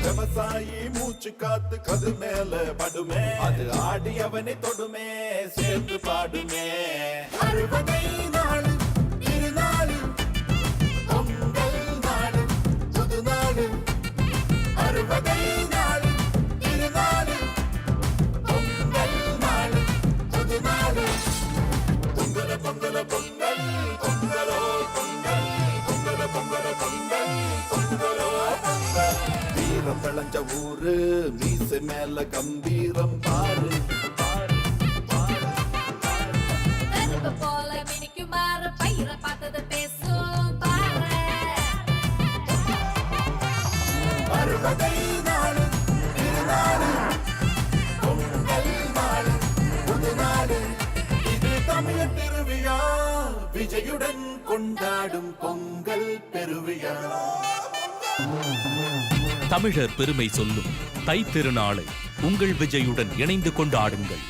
விவசாயி மூச்சு காத்து கது மேல படுமே, அது ஆடியவனை தொடுமே, சேர்ந்து பாடுமே. அறுபதை நாடு திருநாடு பொங்கல் நாடு புது நாடு. அறுபதை நாடு திருநாடு பொங்கல் நாடு புது நாடு. பொங்கல பொங்கல பொங்கல் பொங்கலோ பொங்கல் பொங்கல பொங்கல பொங்கல் பொங்கலோ பொங்கல். வீரம் விளைஞ்ச ஊரு மீசை மேல கம்பீரம் பாரு. கருப்பு போல மினிக்குமாறு பயிர பார்த்தது பேசும் பாரு. அறுபதை நாடு திருநாடு பொங்கல் நாடு புது நாடு. இது தமிழர் திருவிழா, விஜயுடன் கொண்டாடும் பொங்கல் பெருவிழா. தமிழர் பெருமை சொல்லும் தை திருநாளை உங்கள் விஜயுடன் இணைந்து கொண்டாடுங்கள்.